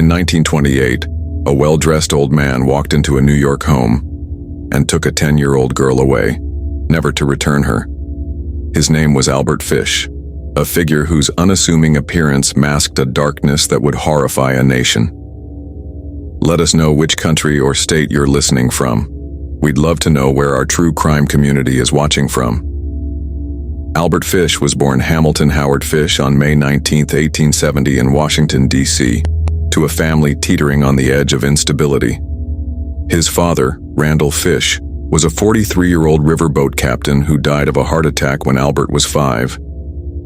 In 1928, a well-dressed old man walked into a New York home and took a 10-year-old girl away, never to return her. His name was Albert Fish, a figure whose unassuming appearance masked a darkness that would horrify a nation. Let us know which country or state you're listening from. We'd love to know where our true crime community is watching from. Albert Fish was born Hamilton Howard Fish on May 19, 1870 in Washington, D.C., to a family teetering on the edge of instability. His father, Randall Fish, was a 43-year-old riverboat captain who died of a heart attack when Albert was 5.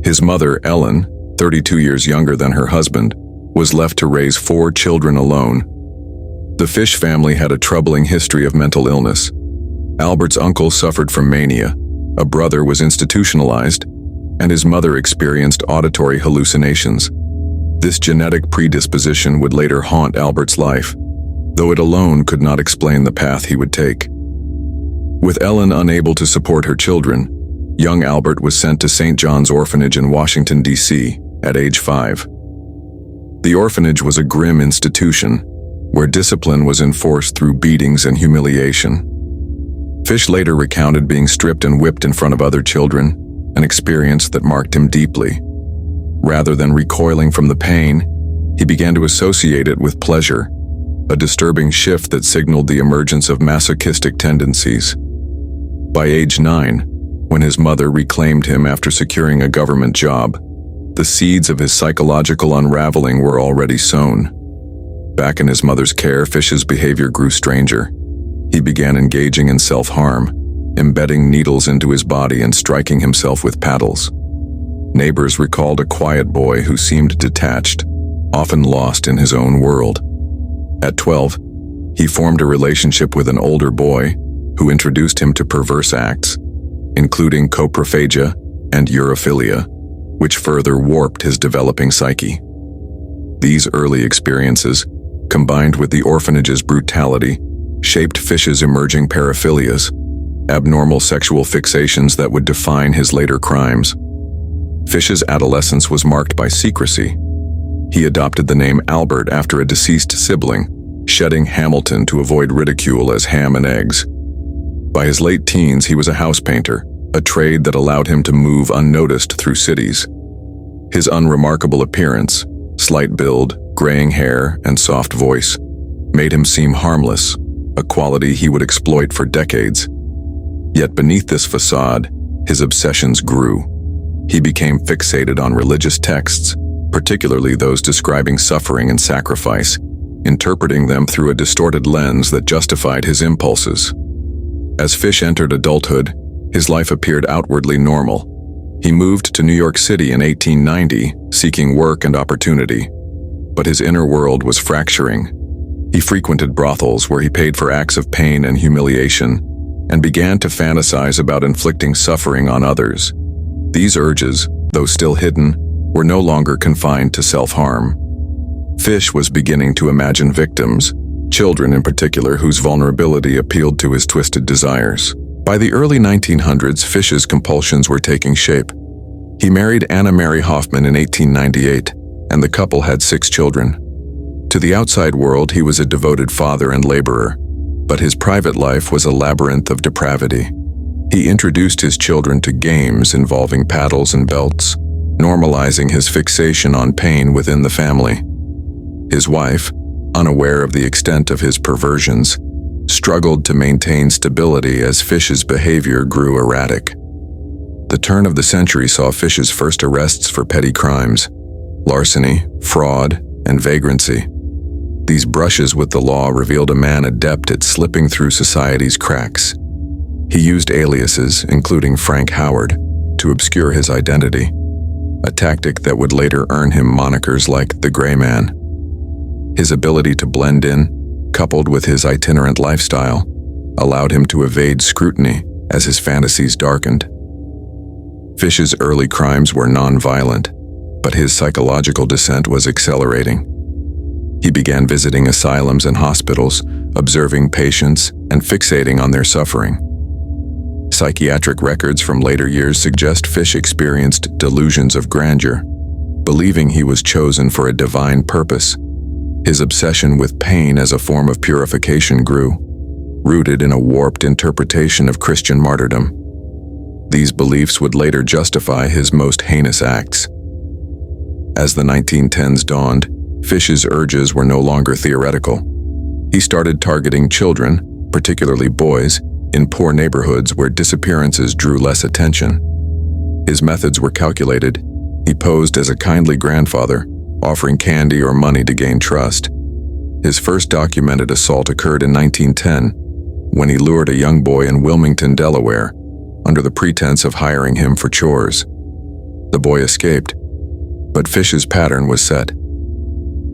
His mother, Ellen, 32 years younger than her husband, was left to raise 4 children alone. The Fish family had a troubling history of mental illness. Albert's uncle suffered from mania, a brother was institutionalized, and his mother experienced auditory hallucinations. This genetic predisposition would later haunt Albert's life, though it alone could not explain the path he would take. With Ellen unable to support her children, young Albert was sent to St. John's Orphanage in Washington, D.C. at age 5. The orphanage was a grim institution where discipline was enforced through beatings and humiliation. Fish later recounted being stripped and whipped in front of other children, an experience that marked him deeply. Rather than recoiling from the pain, he began to associate it with pleasure, a disturbing shift that signaled the emergence of masochistic tendencies. By age 9, when his mother reclaimed him after securing a government job, the seeds of his psychological unraveling were already sown. Back in his mother's care, Fish's behavior grew stranger. He began engaging in self-harm, embedding needles into his body and striking himself with paddles. Neighbors recalled a quiet boy who seemed detached, often lost in his own world. At 12, he formed a relationship with an older boy who introduced him to perverse acts, including coprophagia and urophilia, which further warped his developing psyche. These early experiences, combined with the orphanage's brutality, shaped Fish's emerging paraphilias, abnormal sexual fixations that would define his later crimes. Fish's adolescence was marked by secrecy. He adopted the name Albert after a deceased sibling, shedding Hamilton to avoid ridicule as Ham and Eggs. By his late teens, he was a house painter, a trade that allowed him to move unnoticed through cities. His unremarkable appearance, slight build, graying hair, and soft voice, made him seem harmless, a quality he would exploit for decades. Yet beneath this facade, his obsessions grew. He became fixated on religious texts, particularly those describing suffering and sacrifice, interpreting them through a distorted lens that justified his impulses. As Fish entered adulthood, his life appeared outwardly normal. He moved to New York City in 1890, seeking work and opportunity. But his inner world was fracturing. He frequented brothels where he paid for acts of pain and humiliation, and began to fantasize about inflicting suffering on others. These urges, though still hidden, were no longer confined to self-harm. Fish was beginning to imagine victims, children in particular, whose vulnerability appealed to his twisted desires. By the early 1900s, Fish's compulsions were taking shape. He married Anna Mary Hoffman in 1898, and the couple had 6 children. To the outside world, he was a devoted father and laborer, but his private life was a labyrinth of depravity. He introduced his children to games involving paddles and belts, normalizing his fixation on pain within the family. His wife, unaware of the extent of his perversions, struggled to maintain stability as Fish's behavior grew erratic. The turn of the century saw Fish's first arrests for petty crimes, larceny, fraud, and vagrancy. These brushes with the law revealed a man adept at slipping through society's cracks. He used aliases, including Frank Howard, to obscure his identity, a tactic that would later earn him monikers like the Gray Man. His ability to blend in, coupled with his itinerant lifestyle, allowed him to evade scrutiny as his fantasies darkened. Fish's early crimes were non-violent, but his psychological descent was accelerating. He began visiting asylums and hospitals, observing patients and fixating on their suffering. Psychiatric records from later years suggest Fish experienced delusions of grandeur, believing he was chosen for a divine purpose. His obsession with pain as a form of purification grew, rooted in a warped interpretation of Christian martyrdom. These beliefs would later justify his most heinous acts. As the 1910s dawned, Fish's urges were no longer theoretical. He started targeting children, particularly boys, in poor neighborhoods where disappearances drew less attention. His methods were calculated. He posed as a kindly grandfather, offering candy or money to gain trust. His first documented assault occurred in 1910, when he lured a young boy in Wilmington, Delaware, under the pretense of hiring him for chores. The boy escaped, but Fish's pattern was set.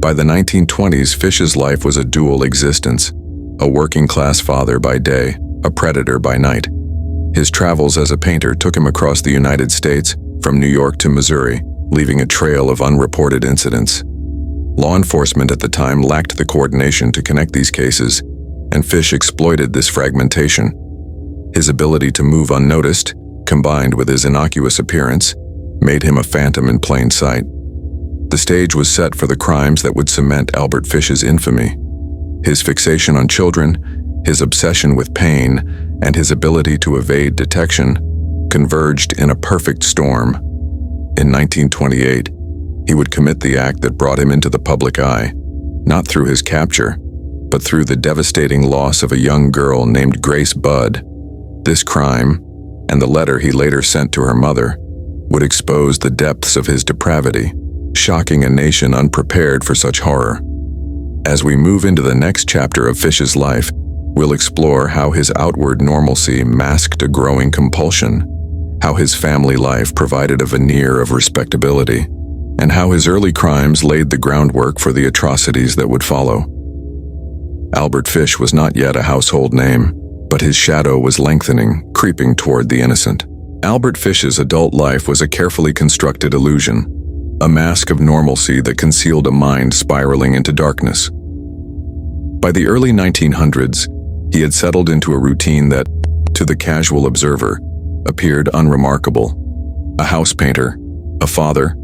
By the 1920s, Fish's life was a dual existence, a working-class father by day, a predator by night. His travels as a painter took him across the United States, from New York to Missouri, leaving a trail of unreported incidents. Law enforcement at the time lacked the coordination to connect these cases, and Fish exploited this fragmentation. His ability to move unnoticed, combined with his innocuous appearance, made him a phantom in plain sight. The stage was set for the crimes that would cement Albert Fish's infamy. His fixation on children, his obsession with pain, and his ability to evade detection converged in a perfect storm. In 1928, he would commit the act that brought him into the public eye, not through his capture, but through the devastating loss of a young girl named Grace Budd. This crime, and the letter he later sent to her mother, would expose the depths of his depravity, shocking a nation unprepared for such horror. As we move into the next chapter of Fish's life, we'll explore how his outward normalcy masked a growing compulsion, how his family life provided a veneer of respectability, and how his early crimes laid the groundwork for the atrocities that would follow. Albert Fish was not yet a household name, but his shadow was lengthening, creeping toward the innocent. Albert Fish's adult life was a carefully constructed illusion, a mask of normalcy that concealed a mind spiraling into darkness. By the early 1900s, he had settled into a routine that, to the casual observer, appeared unremarkable. A house painter, a father,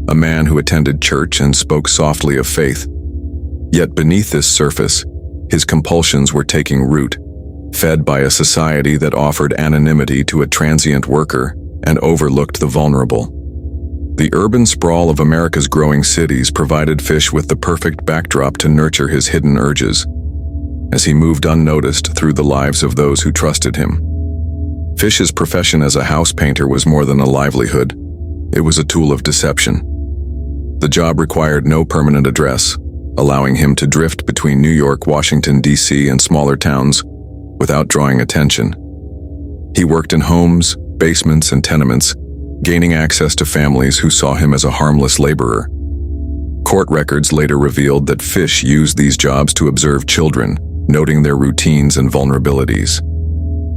a man who attended church and spoke softly of faith. Yet beneath this surface, his compulsions were taking root, fed by a society that offered anonymity to a transient worker and overlooked the vulnerable. The urban sprawl of America's growing cities provided Fish with the perfect backdrop to nurture his hidden urges, as he moved unnoticed through the lives of those who trusted him. Fish's profession as a house painter was more than a livelihood. It was a tool of deception. The job required no permanent address, allowing him to drift between New York, Washington, D.C., and smaller towns without drawing attention. He worked in homes, basements, and tenements, gaining access to families who saw him as a harmless laborer. Court records later revealed that Fish used these jobs to observe children, noting their routines and vulnerabilities.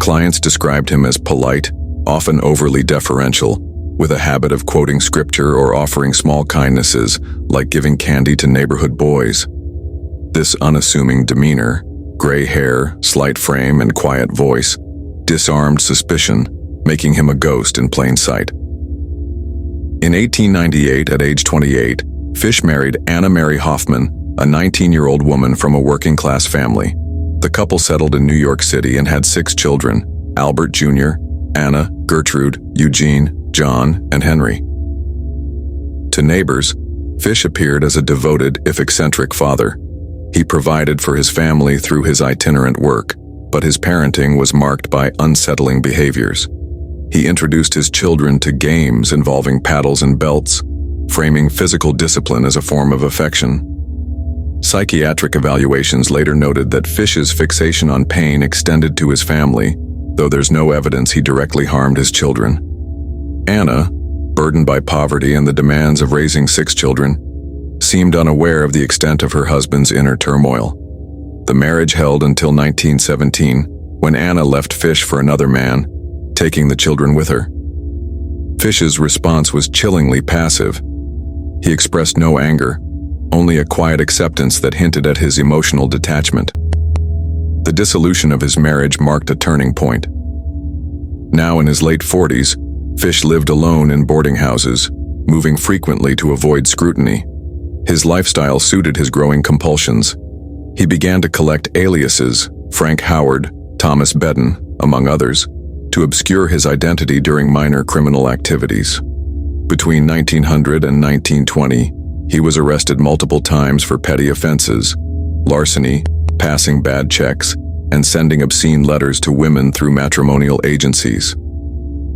Clients described him as polite, often overly deferential, with a habit of quoting scripture or offering small kindnesses, like giving candy to neighborhood boys. This unassuming demeanor, gray hair, slight frame, and quiet voice, disarmed suspicion, making him a ghost in plain sight. In 1898, at age 28, Fish married Anna Mary Hoffman, a 19-year-old woman from a working-class family. The couple settled in New York City and had 6 children: Albert Jr., Anna, Gertrude, Eugene, John, and Henry. To neighbors, Fish appeared as a devoted, if eccentric, father. He provided for his family through his itinerant work, but his parenting was marked by unsettling behaviors. He introduced his children to games involving paddles and belts, framing physical discipline as a form of affection. Psychiatric evaluations later noted that Fish's fixation on pain extended to his family, though there's no evidence he directly harmed his children. Anna, burdened by poverty and the demands of raising 6 children, seemed unaware of the extent of her husband's inner turmoil. The marriage held until 1917, when Anna left Fish for another man, taking the children with her. Fish's response was chillingly passive. He expressed no anger, only a quiet acceptance that hinted at his emotional detachment. The dissolution of his marriage marked a turning point. Now in his late 40s, Fish lived alone in boarding houses, moving frequently to avoid scrutiny. His lifestyle suited his growing compulsions. He began to collect aliases, Frank Howard, Thomas Bedden, among others, to obscure his identity during minor criminal activities. Between 1900 and 1920, he was arrested multiple times for petty offenses, larceny, passing bad checks, and sending obscene letters to women through matrimonial agencies.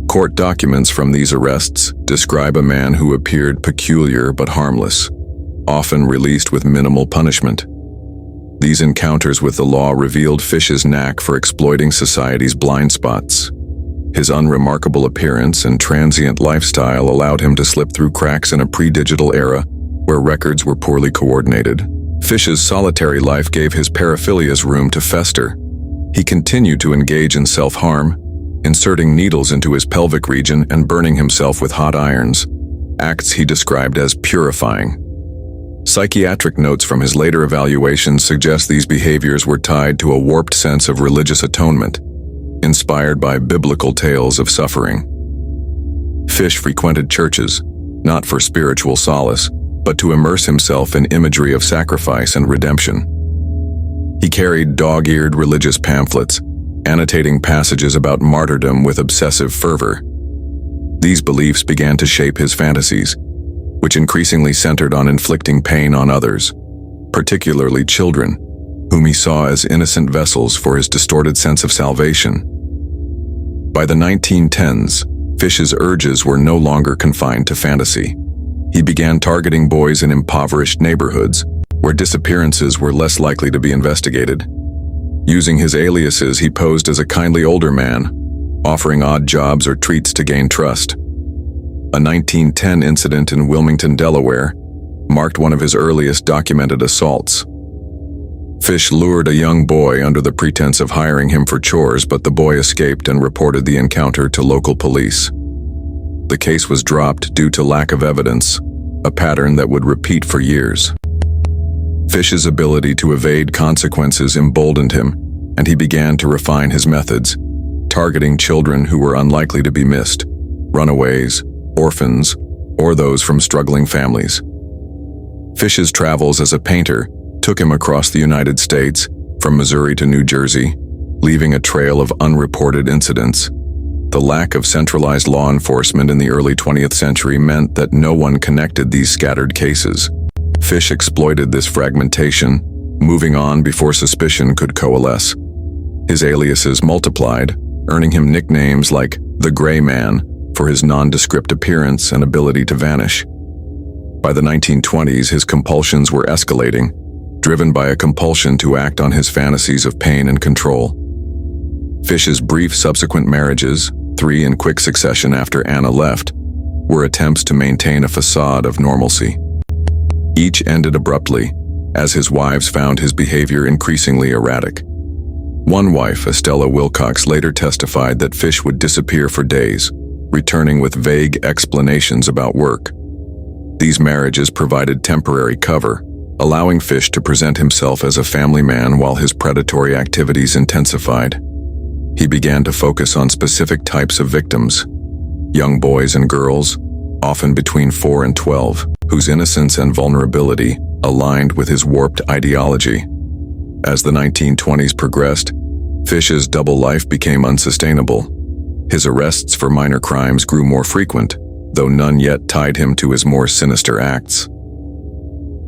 Court documents from these arrests describe a man who appeared peculiar but harmless, often released with minimal punishment. These encounters with the law revealed Fish's knack for exploiting society's blind spots. His unremarkable appearance and transient lifestyle allowed him to slip through cracks in a pre-digital era where records were poorly coordinated. Fish's solitary life gave his paraphilias room to fester. He continued to engage in self-harm, inserting needles into his pelvic region and burning himself with hot irons, acts he described as purifying. Psychiatric notes from his later evaluations suggest these behaviors were tied to a warped sense of religious atonement, inspired by biblical tales of suffering. Fish frequented churches, not for spiritual solace, but to immerse himself in imagery of sacrifice and redemption. He carried dog-eared religious pamphlets, annotating passages about martyrdom with obsessive fervor. These beliefs began to shape his fantasies, which increasingly centered on inflicting pain on others, particularly children, whom he saw as innocent vessels for his distorted sense of salvation. By the 1910s, Fish's urges were no longer confined to fantasy. He began targeting boys in impoverished neighborhoods, where disappearances were less likely to be investigated. Using his aliases, he posed as a kindly older man, offering odd jobs or treats to gain trust. A 1910 incident in Wilmington, Delaware, marked one of his earliest documented assaults. Fish lured a young boy under the pretense of hiring him for chores, but the boy escaped and reported the encounter to local police. The case was dropped due to lack of evidence, a pattern that would repeat for years. Fish's ability to evade consequences emboldened him, and he began to refine his methods, targeting children who were unlikely to be missed, runaways, orphans, or those from struggling families. Fish's travels as a painter took him across the United States, from Missouri to New Jersey, leaving a trail of unreported incidents. The lack of centralized law enforcement in the early 20th century meant that no one connected these scattered cases. Fish exploited this fragmentation, moving on before suspicion could coalesce. His aliases multiplied, earning him nicknames like the Gray Man for his nondescript appearance and ability to vanish. By the 1920s, his compulsions were escalating, driven by a compulsion to act on his fantasies of pain and control. Fish's brief subsequent marriages, 3 in quick succession after Anna left, were attempts to maintain a facade of normalcy. Each ended abruptly, as his wives found his behavior increasingly erratic. One wife, Estella Wilcox, later testified that Fish would disappear for days, returning with vague explanations about work. These marriages provided temporary cover, allowing Fish to present himself as a family man while his predatory activities intensified. He began to focus on specific types of victims, young boys and girls, often between 4 and 12, whose innocence and vulnerability aligned with his warped ideology. As the 1920s progressed, Fish's double life became unsustainable. His arrests for minor crimes grew more frequent, though none yet tied him to his more sinister acts.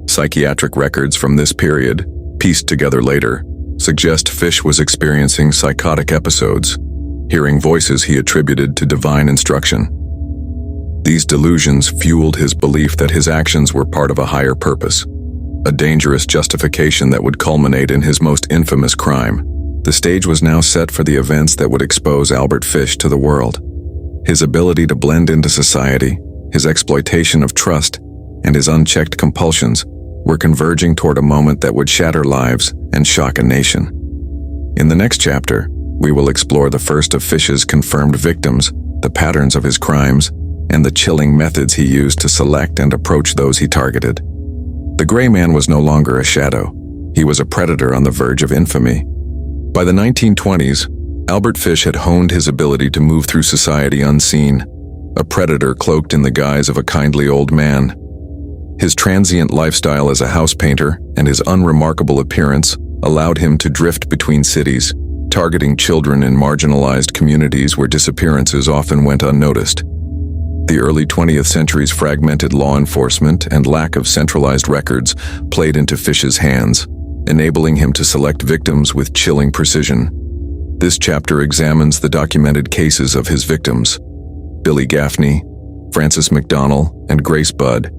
Psychiatric records from this period, pieced together later, suggest Fish was experiencing psychotic episodes, hearing voices he attributed to divine instruction. These delusions fueled his belief that his actions were part of a higher purpose, a dangerous justification that would culminate in his most infamous crime. The stage was now set for the events that would expose Albert Fish to the world. His ability to blend into society, his exploitation of trust, and his unchecked compulsions were converging toward a moment that would shatter lives and shock a nation. In the next chapter, we will explore the first of Fish's confirmed victims, the patterns of his crimes, and the chilling methods he used to select and approach those he targeted. The Gray Man was no longer a shadow. He was a predator on the verge of infamy. By the 1920s, Albert Fish had honed his ability to move through society unseen, a predator cloaked in the guise of a kindly old man. His transient lifestyle as a house painter and his unremarkable appearance allowed him to drift between cities, targeting children in marginalized communities where disappearances often went unnoticed. The early 20th century's fragmented law enforcement and lack of centralized records played into Fish's hands, enabling him to select victims with chilling precision. This chapter examines the documented cases of his victims, Billy Gaffney, Frances McDonnell, and Grace Budd,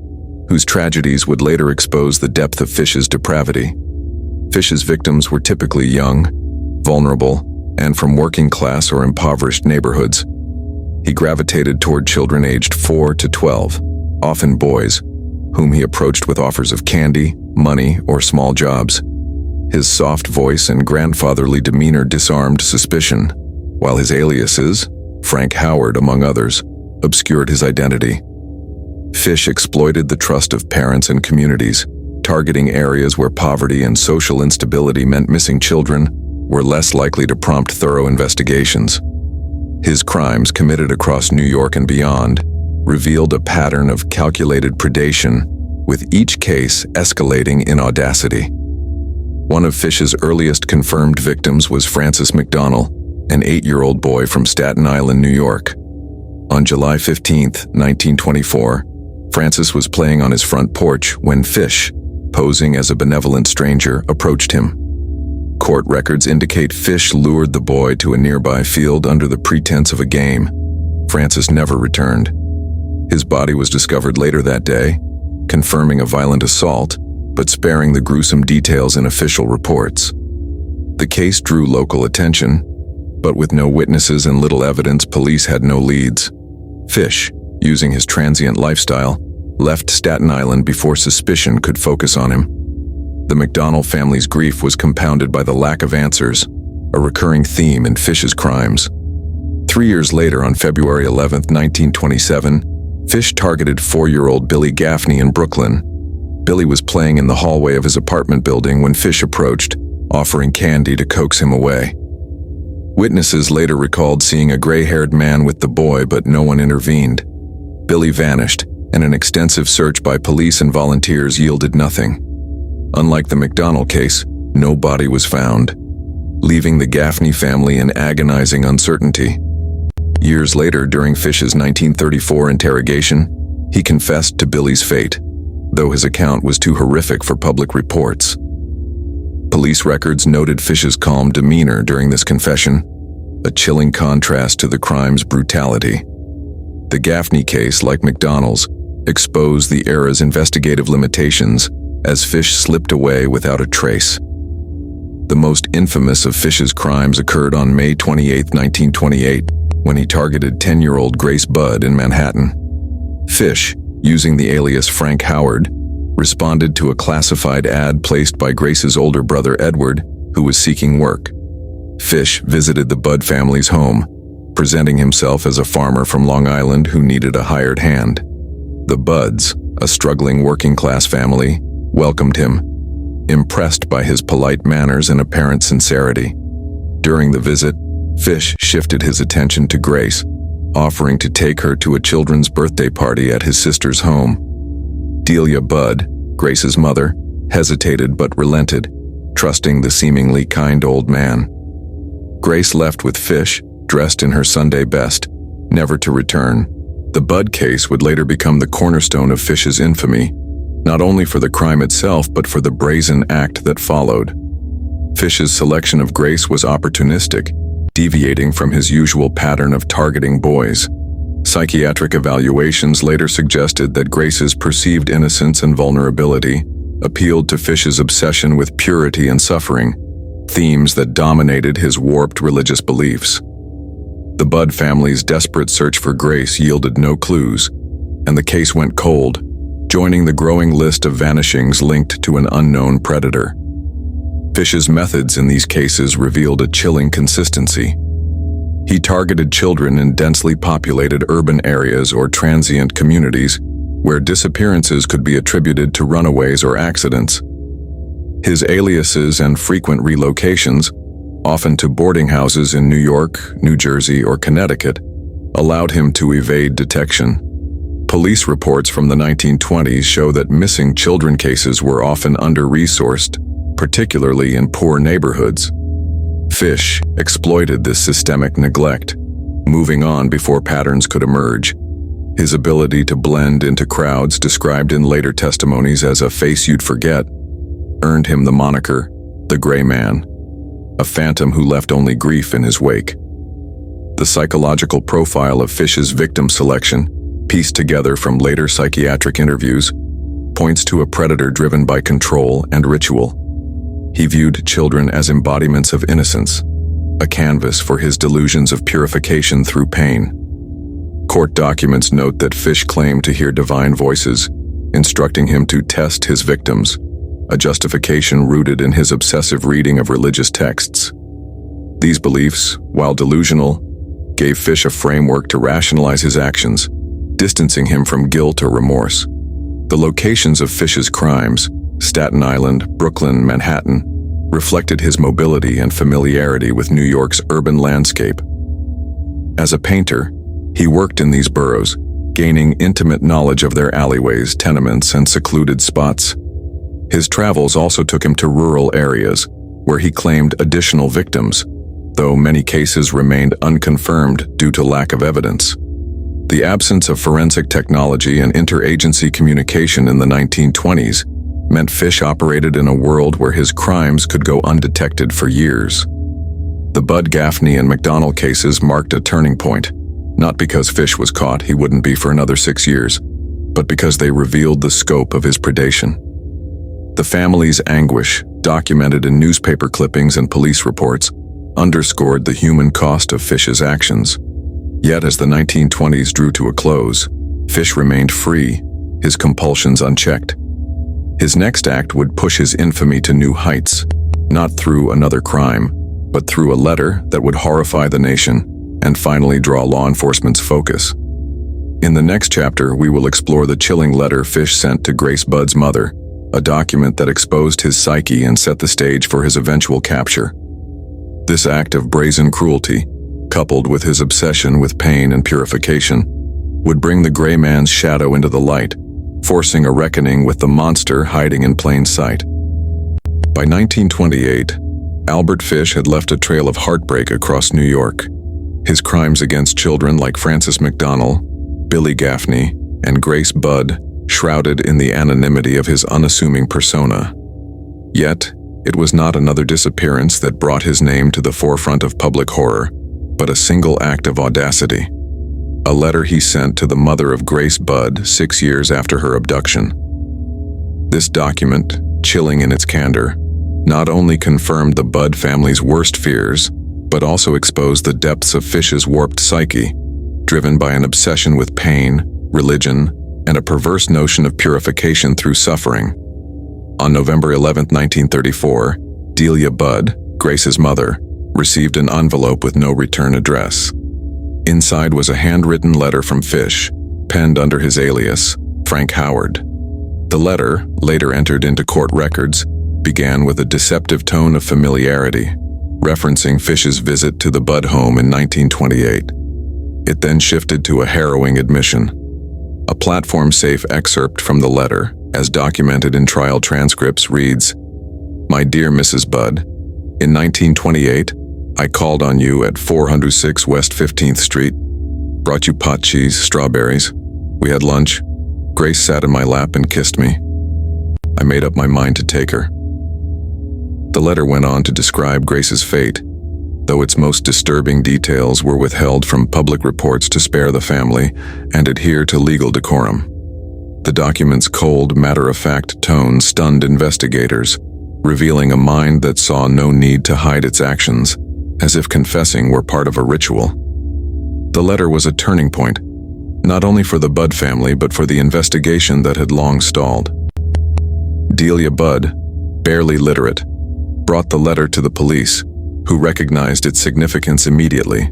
whose tragedies would later expose the depth of Fish's depravity. Fish's victims were typically young, vulnerable, and from working-class or impoverished neighborhoods. He gravitated toward children aged 4 to 12, often boys, whom he approached with offers of candy, money, or small jobs. His soft voice and grandfatherly demeanor disarmed suspicion, while his aliases, Frank Howard among others, obscured his identity. Fish exploited the trust of parents and communities, targeting areas where poverty and social instability meant missing children were less likely to prompt thorough investigations. His crimes, committed across New York and beyond, revealed a pattern of calculated predation, with each case escalating in audacity. One of Fish's earliest confirmed victims was Frances McDonnell, an 8-year-old boy from Staten Island, New York. On July 15, 1924, Francis was playing on his front porch when Fish, posing as a benevolent stranger, approached him. Court records indicate Fish lured the boy to a nearby field under the pretense of a game. Francis never returned. His body was discovered later that day, confirming a violent assault, but sparing the gruesome details in official reports. The case drew local attention, but with no witnesses and little evidence, police had no leads. Fish, using his transient lifestyle, left Staten Island before suspicion could focus on him. The McDonnell family's grief was compounded by the lack of answers, a recurring theme in Fish's crimes. 3 years later, on February 11, 1927, Fish targeted 4-year-old Billy Gaffney in Brooklyn. Billy was playing in the hallway of his apartment building when Fish approached, offering candy to coax him away. Witnesses later recalled seeing a gray-haired man with the boy, but no one intervened. Billy vanished, and an extensive search by police and volunteers yielded nothing. Unlike the McDonnell case, no body was found, leaving the Gaffney family in agonizing uncertainty. Years later, during Fish's 1934 interrogation, he confessed to Billy's fate, though his account was too horrific for public reports. Police records noted Fish's calm demeanor during this confession, a chilling contrast to the crime's brutality. The Gaffney case, like McDonnell's, exposed the era's investigative limitations as Fish slipped away without a trace. The most infamous of Fish's crimes occurred on May 28, 1928, when he targeted 10-year-old Grace Budd in Manhattan. Fish, using the alias Frank Howard, responded to a classified ad placed by Grace's older brother Edward, who was seeking work. Fish visited the Budd family's home, presenting himself as a farmer from Long Island who needed a hired hand. The Budds, a struggling working-class family, welcomed him, impressed by his polite manners and apparent sincerity. During the visit, Fish shifted his attention to Grace, offering to take her to a children's birthday party at his sister's home. Delia Budd, Grace's mother, hesitated but relented, trusting the seemingly kind old man. Grace left with Fish, dressed in her Sunday best, never to return. The Budd case would later become the cornerstone of Fish's infamy, not only for the crime itself but for the brazen act that followed. Fish's selection of Grace was opportunistic, deviating from his usual pattern of targeting boys. Psychiatric evaluations later suggested that Grace's perceived innocence and vulnerability appealed to Fish's obsession with purity and suffering, themes that dominated his warped religious beliefs. The Budd family's desperate search for Grace yielded no clues, and the case went cold, joining the growing list of vanishings linked to an unknown predator. Fish's methods in these cases revealed a chilling consistency. He targeted children in densely populated urban areas or transient communities where disappearances could be attributed to runaways or accidents. His aliases and frequent relocations, often to boarding houses in New York, New Jersey, or Connecticut, allowed him to evade detection. Police reports from the 1920s show that missing children cases were often under-resourced, particularly in poor neighborhoods. Fish exploited this systemic neglect, moving on before patterns could emerge. His ability to blend into crowds, described in later testimonies as a face you'd forget, earned him the moniker, the Gray Man, a phantom who left only grief in his wake. The psychological profile of Fish's victim selection, pieced together from later psychiatric interviews, points to a predator driven by control and ritual. He viewed children as embodiments of innocence, a canvas for his delusions of purification through pain. Court documents note that Fish claimed to hear divine voices, instructing him to test his victims, a justification rooted in his obsessive reading of religious texts. These beliefs, while delusional, gave Fish a framework to rationalize his actions, distancing him from guilt or remorse. The locations of Fish's crimes, Staten Island, Brooklyn, Manhattan, reflected his mobility and familiarity with New York's urban landscape. As a painter, he worked in these boroughs, gaining intimate knowledge of their alleyways, tenements, and secluded spots. His travels also took him to rural areas, where he claimed additional victims, though many cases remained unconfirmed due to lack of evidence. The absence of forensic technology and interagency communication in the 1920s meant Fish operated in a world where his crimes could go undetected for years. The Bud Gaffney and McDonald cases marked a turning point, not because Fish was caught, he wouldn't be for another 6 years, but because they revealed the scope of his predation. The family's anguish, documented in newspaper clippings and police reports, underscored the human cost of Fish's actions. Yet as the 1920s drew to a close, Fish remained free, his compulsions unchecked. His next act would push his infamy to new heights, not through another crime, but through a letter that would horrify the nation and finally draw law enforcement's focus. In the next chapter, we will explore the chilling letter Fish sent to Grace Budd's mother, a document that exposed his psyche and set the stage for his eventual capture. This act of brazen cruelty, coupled with his obsession with pain and purification, would bring the Gray Man's shadow into the light, forcing a reckoning with the monster hiding in plain sight. By 1928, Albert Fish had left a trail of heartbreak across New York. His crimes against children like Frances McDonnell, Billy Gaffney, and Grace Budd shrouded in the anonymity of his unassuming persona. Yet, it was not another disappearance that brought his name to the forefront of public horror, but a single act of audacity. A letter he sent to the mother of Grace Budd 6 years after her abduction. This document, chilling in its candor, not only confirmed the Budd family's worst fears, but also exposed the depths of Fish's warped psyche, driven by an obsession with pain, religion, and a perverse notion of purification through suffering. On November 11, 1934, Delia Budd, Grace's mother, received an envelope with no return address. Inside was a handwritten letter from Fish, penned under his alias, Frank Howard. The letter, later entered into court records, began with a deceptive tone of familiarity, referencing Fish's visit to the Budd home in 1928. It then shifted to a harrowing admission. A platform-safe excerpt from the letter, as documented in trial transcripts, reads, "My dear Mrs. Budd, in 1928, I called on you at 406 West 15th Street, brought you pot cheese, strawberries. We had lunch. Grace sat in my lap and kissed me. I made up my mind to take her." The letter went on to describe Grace's fate, though its most disturbing details were withheld from public reports to spare the family and adhere to legal decorum. The document's cold, matter-of-fact tone stunned investigators, revealing a mind that saw no need to hide its actions, as if confessing were part of a ritual. The letter was a turning point, not only for the Budd family but for the investigation that had long stalled. Delia Budd, barely literate, brought the letter to the police, who recognized its significance immediately.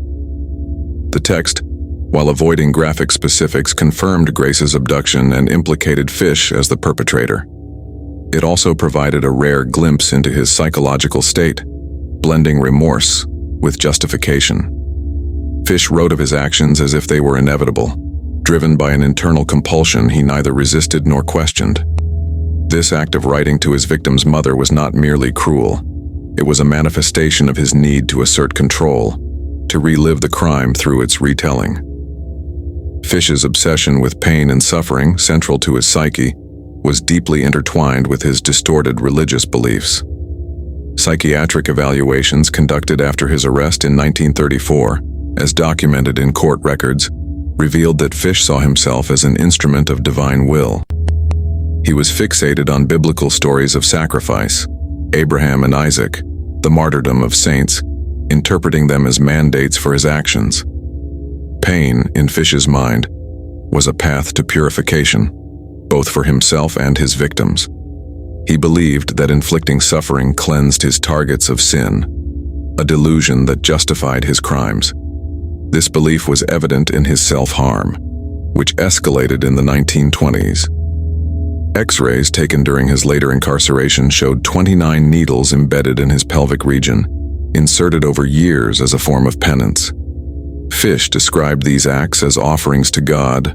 The text, while avoiding graphic specifics, confirmed Grace's abduction and implicated Fish as the perpetrator. It also provided a rare glimpse into his psychological state, blending remorse with justification. Fish wrote of his actions as if they were inevitable, Driven by an internal compulsion he neither resisted nor questioned. This act of writing to his victim's mother was not merely cruel. It was a manifestation of his need to assert control, to relive the crime through its retelling. Fish's obsession with pain and suffering, central to his psyche, was deeply intertwined with his distorted religious beliefs. Psychiatric evaluations conducted after his arrest in 1934, as documented in court records, revealed that Fish saw himself as an instrument of divine will. He was fixated on biblical stories of sacrifice, Abraham and Isaac, the martyrdom of saints, interpreting them as mandates for his actions. Pain, in Fish's mind, was a path to purification, both for himself and his victims. He believed that inflicting suffering cleansed his targets of sin, a delusion that justified his crimes. This belief was evident in his self-harm, which escalated in the 1920s. X-rays taken during his later incarceration showed 29 needles embedded in his pelvic region, inserted over years as a form of penance. Fish described these acts as offerings to God,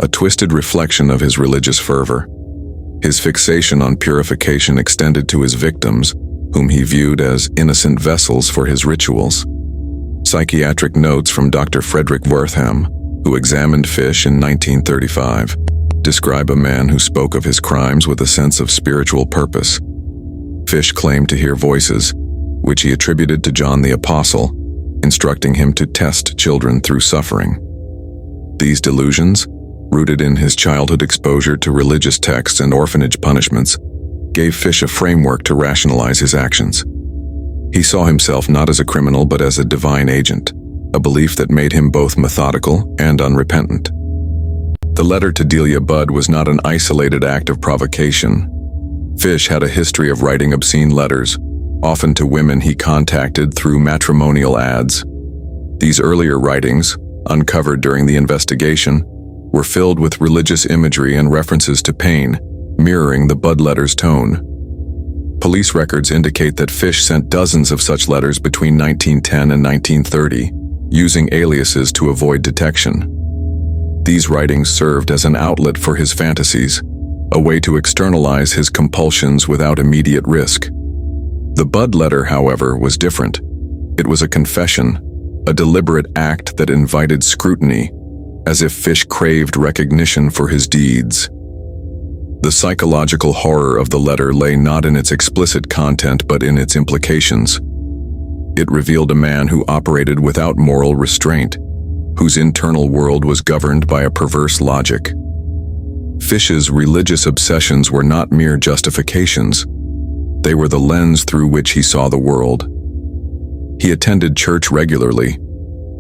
a twisted reflection of his religious fervor. His fixation on purification extended to his victims, whom he viewed as innocent vessels for his rituals. Psychiatric notes from Dr. Frederick Wertham, who examined Fish in 1935, describe a man who spoke of his crimes with a sense of spiritual purpose. Fish claimed to hear voices, which he attributed to John the Apostle, instructing him to test children through suffering. These delusions, rooted in his childhood exposure to religious texts and orphanage punishments, gave Fish a framework to rationalize his actions. He saw himself not as a criminal but as a divine agent, a belief that made him both methodical and unrepentant. The letter to Delia Budd was not an isolated act of provocation. Fish had a history of writing obscene letters, often to women he contacted through matrimonial ads. These earlier writings, uncovered during the investigation, were filled with religious imagery and references to pain, mirroring the Budd letters' tone. Police records indicate that Fish sent dozens of such letters between 1910 and 1930, using aliases to avoid detection. These writings served as an outlet for his fantasies, a way to externalize his compulsions without immediate risk. The Budd letter, however, was different. It was a confession, a deliberate act that invited scrutiny, as if Fish craved recognition for his deeds. The psychological horror of the letter lay not in its explicit content but in its implications. It revealed a man who operated without moral restraint, whose internal world was governed by a perverse logic. Fish's religious obsessions were not mere justifications. They were the lens through which he saw the world. He attended church regularly,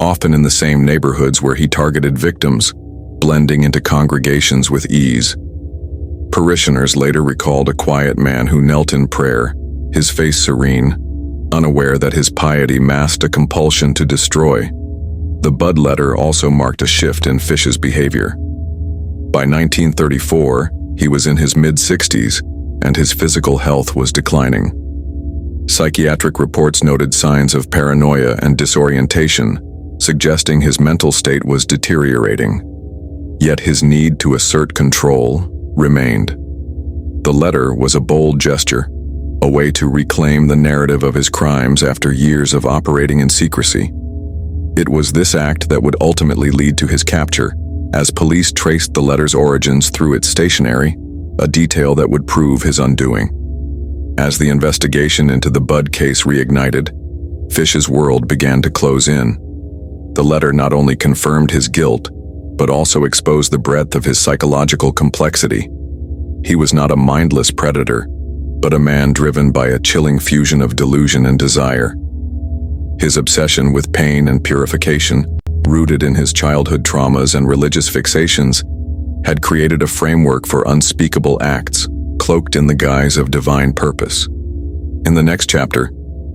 often in the same neighborhoods where he targeted victims, blending into congregations with ease. Parishioners later recalled a quiet man who knelt in prayer, his face serene, unaware that his piety masked a compulsion to destroy. The Budd letter also marked a shift in Fish's behavior. By 1934, he was in his mid-60s, and his physical health was declining. Psychiatric reports noted signs of paranoia and disorientation, suggesting his mental state was deteriorating. Yet his need to assert control remained. The letter was a bold gesture, a way to reclaim the narrative of his crimes after years of operating in secrecy. It was this act that would ultimately lead to his capture, as police traced the letter's origins through its stationery, a detail that would prove his undoing. As the investigation into the Budd case reignited, Fish's world began to close in. The letter not only confirmed his guilt, but also exposed the breadth of his psychological complexity. He was not a mindless predator, but a man driven by a chilling fusion of delusion and desire. His obsession with pain and purification, rooted in his childhood traumas and religious fixations, had created a framework for unspeakable acts, cloaked in the guise of divine purpose. In the next chapter,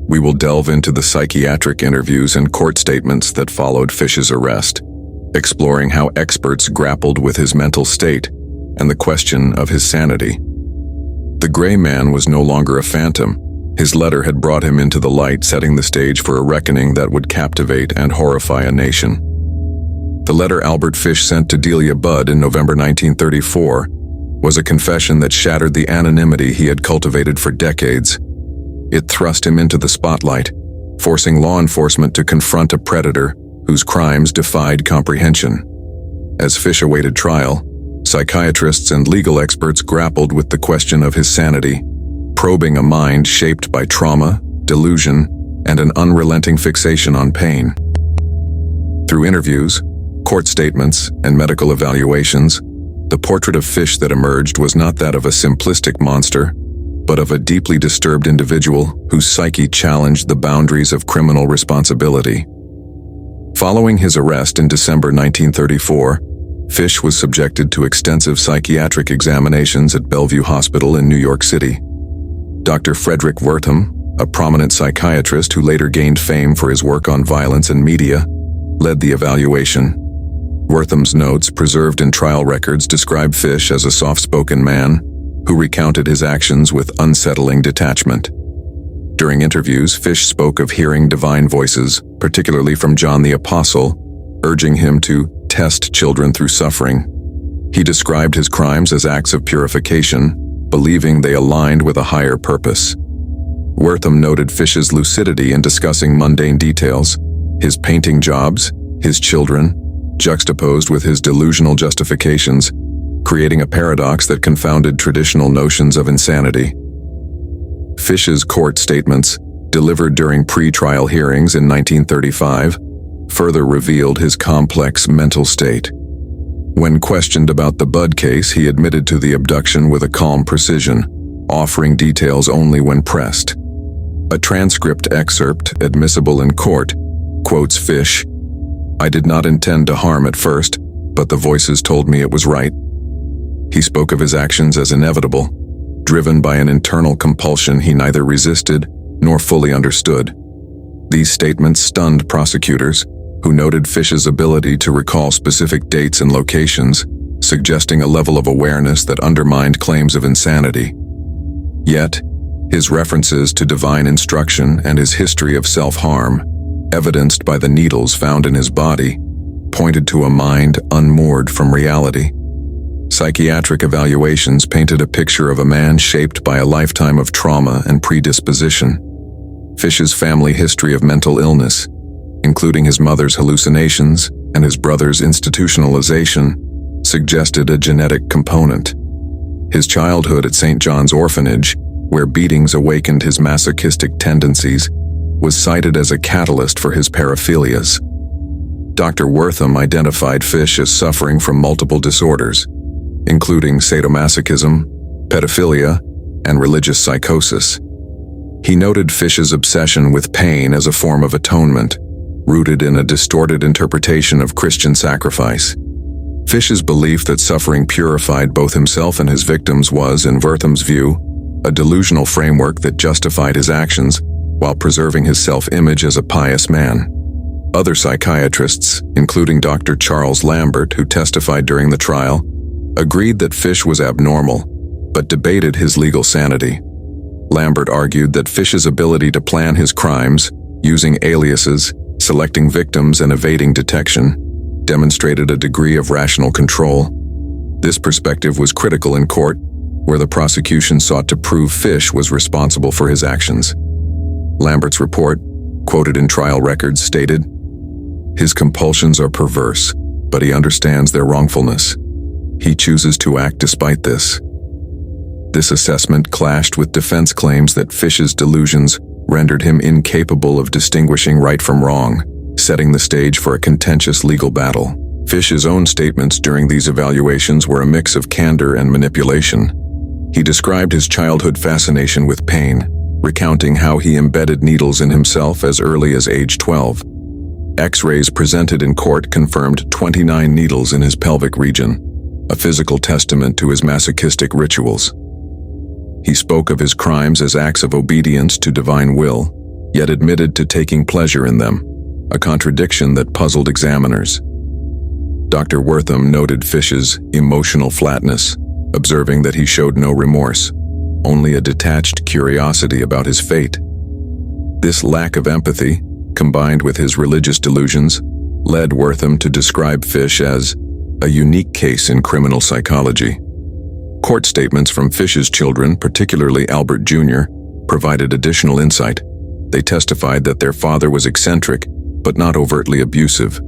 we will delve into the psychiatric interviews and court statements that followed Fish's arrest, exploring how experts grappled with his mental state and the question of his sanity. The gray man was no longer a phantom. His letter had brought him into the light, setting the stage for a reckoning that would captivate and horrify a nation. The letter Albert Fish sent to Delia Budd in November 1934 was a confession that shattered the anonymity he had cultivated for decades. It thrust him into the spotlight, forcing law enforcement to confront a predator whose crimes defied comprehension. As Fish awaited trial, psychiatrists and legal experts grappled with the question of his sanity, probing a mind shaped by trauma, delusion, and an unrelenting fixation on pain. Through interviews, court statements, and medical evaluations, the portrait of Fish that emerged was not that of a simplistic monster, but of a deeply disturbed individual whose psyche challenged the boundaries of criminal responsibility. Following his arrest in December 1934, Fish was subjected to extensive psychiatric examinations at Bellevue Hospital in New York City. Dr. Frederick Wertham, a prominent psychiatrist who later gained fame for his work on violence and media, led the evaluation. Wertham's notes, preserved in trial records, describe Fish as a soft-spoken man who recounted his actions with unsettling detachment. During interviews, Fish spoke of hearing divine voices, particularly from John the Apostle, urging him to test children through suffering. He described his crimes as acts of purification, believing they aligned with a higher purpose. Wertham noted Fish's lucidity in discussing mundane details, his painting jobs, his children, juxtaposed with his delusional justifications, creating a paradox that confounded traditional notions of insanity. Fish's court statements, delivered during pre-trial hearings in 1935, further revealed his complex mental state. When questioned about the Budd case, he admitted to the abduction with a calm precision, offering details only when pressed. A transcript excerpt, admissible in court, quotes Fish, "I did not intend to harm at first, but the voices told me it was right." He spoke of his actions as inevitable, driven by an internal compulsion he neither resisted nor fully understood. These statements stunned prosecutors, who noted Fish's ability to recall specific dates and locations, suggesting a level of awareness that undermined claims of insanity. Yet, his references to divine instruction and his history of self-harm, evidenced by the needles found in his body, pointed to a mind unmoored from reality. Psychiatric evaluations painted a picture of a man shaped by a lifetime of trauma and predisposition. Fish's family history of mental illness, including his mother's hallucinations and his brother's institutionalization, suggested a genetic component. His childhood at St. John's Orphanage, where beatings awakened his masochistic tendencies, was cited as a catalyst for his paraphilias. Dr. Wertham identified Fish as suffering from multiple disorders, including sadomasochism, pedophilia, and religious psychosis. He noted Fish's obsession with pain as a form of atonement, rooted in a distorted interpretation of Christian sacrifice. Fish's belief that suffering purified both himself and his victims was, in Wertham's view, a delusional framework that justified his actions while preserving his self-image as a pious man. Other psychiatrists, including Dr. Charles Lambert, who testified during the trial, agreed that Fish was abnormal, but debated his legal sanity. Lambert argued that Fish's ability to plan his crimes, using aliases, selecting victims, and evading detection, demonstrated a degree of rational control. This perspective was critical in court, where the prosecution sought to prove Fish was responsible for his actions. Lambert's report, quoted in trial records, stated, "His compulsions are perverse, but he understands their wrongfulness. He chooses to act despite this." This assessment clashed with defense claims that Fish's delusions rendered him incapable of distinguishing right from wrong, setting the stage for a contentious legal battle. Fish's own statements during these evaluations were a mix of candor and manipulation. He described his childhood fascination with pain, recounting how he embedded needles in himself as early as age 12. X-rays presented in court confirmed 29 needles in his pelvic region, a physical testament to his masochistic rituals. He spoke of his crimes as acts of obedience to divine will, yet admitted to taking pleasure in them, a contradiction that puzzled examiners. Dr. Wertham noted Fish's emotional flatness, observing that he showed no remorse, only a detached curiosity about his fate. This lack of empathy, combined with his religious delusions, led Wortham to describe Fish as a unique case in criminal psychology. Court statements from Fish's children, particularly Albert Jr., provided additional insight. They testified that their father was eccentric, but not overtly abusive,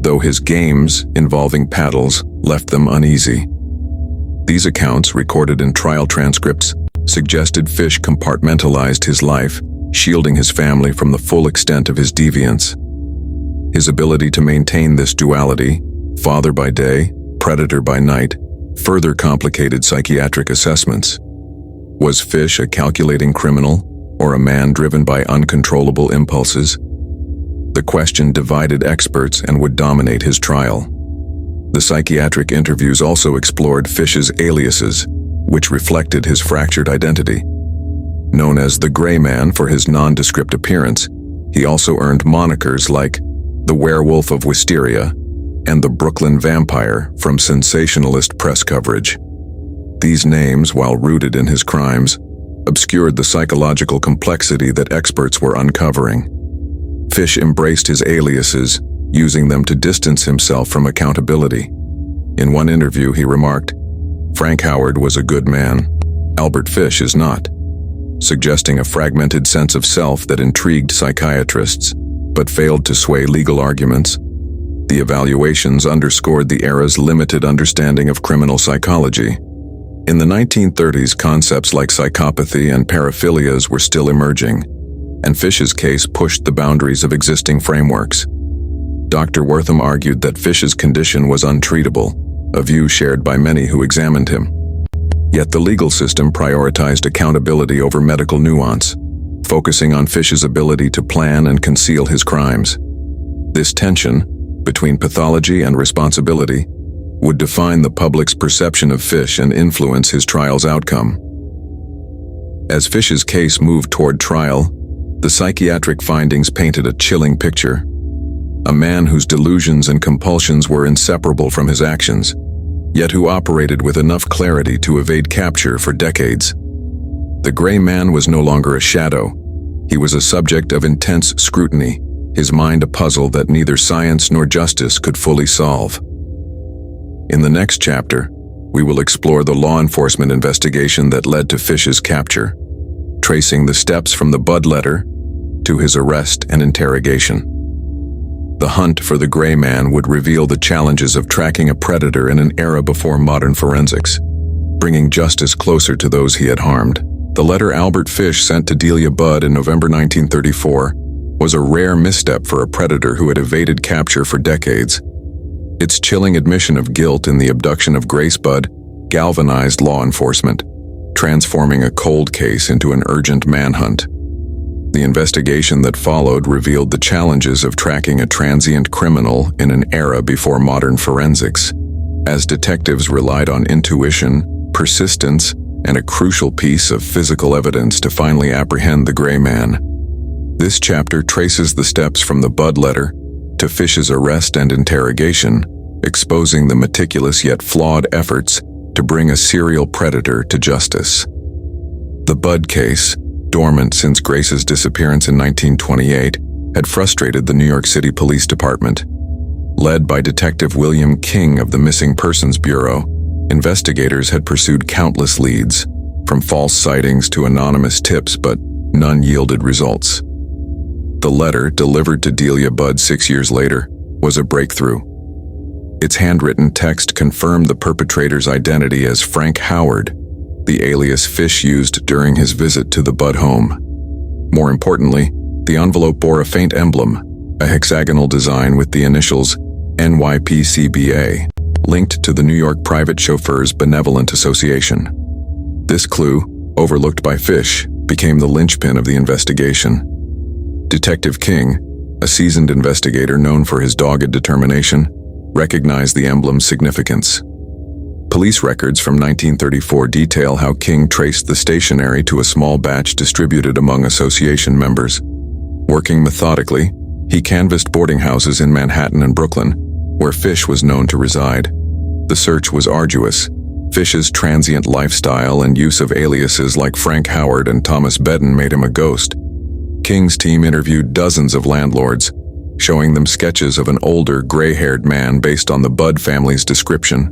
though his games involving paddles left them uneasy. These accounts, recorded in trial transcripts, suggested Fish compartmentalized his life, shielding his family from the full extent of his deviance. His ability to maintain this duality, father by day, predator by night, further complicated psychiatric assessments. Was Fish a calculating criminal, or a man driven by uncontrollable impulses? The question divided experts and would dominate his trial. The psychiatric interviews also explored Fish's aliases, which reflected his fractured identity. Known as the Gray Man for his nondescript appearance, he also earned monikers like the Werewolf of Wisteria and the Brooklyn Vampire from sensationalist press coverage. These names, while rooted in his crimes, obscured the psychological complexity that experts were uncovering. Fish embraced his aliases, using them to distance himself from accountability. In one interview, he remarked, "Frank Howard was a good man. Albert Fish is not," suggesting a fragmented sense of self that intrigued psychiatrists, but failed to sway legal arguments. The evaluations underscored the era's limited understanding of criminal psychology. In the 1930s, concepts like psychopathy and paraphilias were still emerging, and Fish's case pushed the boundaries of existing frameworks. Dr. Wortham argued that Fish's condition was untreatable, a view shared by many who examined him. Yet the legal system prioritized accountability over medical nuance, focusing on Fish's ability to plan and conceal his crimes. This tension, between pathology and responsibility, would define the public's perception of Fish and influence his trial's outcome. As Fish's case moved toward trial, the psychiatric findings painted a chilling picture. A man whose delusions and compulsions were inseparable from his actions, yet who operated with enough clarity to evade capture for decades. The Gray Man was no longer a shadow. He was a subject of intense scrutiny, his mind a puzzle that neither science nor justice could fully solve. In the next chapter, we will explore the law enforcement investigation that led to Fish's capture, tracing the steps from the Bud letter to his arrest and interrogation. The hunt for the Gray Man would reveal the challenges of tracking a predator in an era before modern forensics, bringing justice closer to those he had harmed. The letter Albert Fish sent to Delia Budd in November 1934 was a rare misstep for a predator who had evaded capture for decades. Its chilling admission of guilt in the abduction of Grace Budd galvanized law enforcement, transforming a cold case into an urgent manhunt. The investigation that followed revealed the challenges of tracking a transient criminal in an era before modern forensics, as detectives relied on intuition, persistence, and a crucial piece of physical evidence to finally apprehend the Gray Man. This chapter traces the steps from the Bud letter to Fish's arrest and interrogation, exposing the meticulous yet flawed efforts to bring a serial predator to justice. The Bud case, dormant since Grace's disappearance in 1928, had frustrated the New York City Police Department. Led by Detective William King of the Missing Persons Bureau, investigators had pursued countless leads, from false sightings to anonymous tips, but none yielded results. The letter, delivered to Delia Budd 6 years later, was a breakthrough. Its handwritten text confirmed the perpetrator's identity as Frank Howard, the alias Fish used during his visit to the Budd home. More importantly, the envelope bore a faint emblem, a hexagonal design with the initials NYPCBA, linked to the New York Private Chauffeurs Benevolent Association. This clue, overlooked by Fish, became the linchpin of the investigation. Detective King, a seasoned investigator known for his dogged determination, recognized the emblem's significance. Police records from 1934 detail how King traced the stationery to a small batch distributed among association members. Working methodically, he canvassed boarding houses in Manhattan and Brooklyn, where Fish was known to reside. The search was arduous. Fish's transient lifestyle and use of aliases like Frank Howard and Thomas Bedden made him a ghost. King's team interviewed dozens of landlords, showing them sketches of an older, gray-haired man based on the Budd family's description.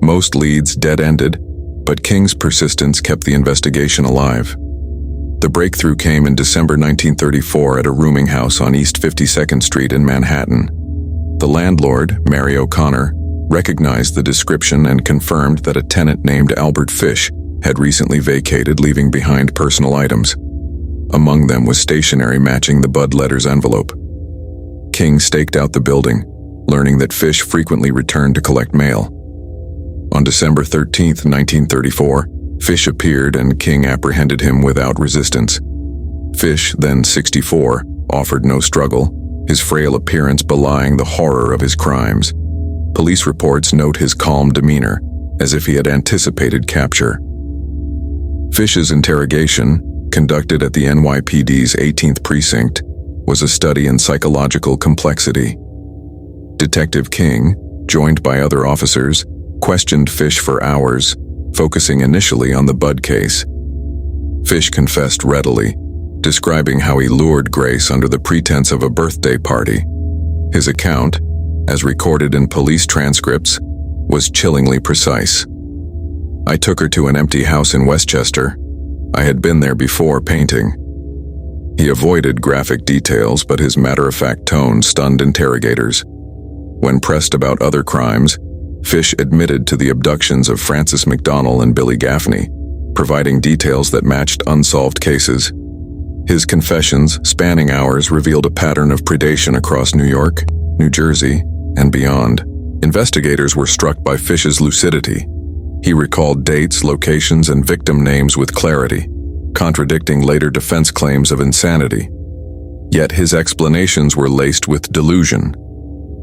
Most leads dead-ended, but King's persistence kept the investigation alive. The breakthrough came in December 1934 at a rooming house on East 52nd Street in Manhattan. The landlord, Mary O'Connor, recognized the description and confirmed that a tenant named Albert Fish had recently vacated, leaving behind personal items. Among them was stationery matching the Budd letters envelope. King staked out the building, learning that Fish frequently returned to collect mail. On December 13, 1934, Fish appeared and King apprehended him without resistance. Fish, then 64, offered no struggle, his frail appearance belying the horror of his crimes. Police reports note his calm demeanor, as if he had anticipated capture. Fish's interrogation, conducted at the NYPD's 18th Precinct, was a study in psychological complexity. Detective King, joined by other officers, questioned Fish for hours, focusing initially on the Budd case. Fish confessed readily, describing how he lured Grace under the pretense of a birthday party. His account, as recorded in police transcripts, was chillingly precise. "I took her to an empty house in Westchester. I had been there before painting." He avoided graphic details, but his matter-of-fact tone stunned interrogators. When pressed about other crimes, Fish admitted to the abductions of Frances McDonnell and Billy Gaffney, providing details that matched unsolved cases. His confessions, spanning hours, revealed a pattern of predation across New York, New Jersey, and beyond. Investigators were struck by Fish's lucidity. He recalled dates, locations, and victim names with clarity, contradicting later defense claims of insanity. Yet his explanations were laced with delusion.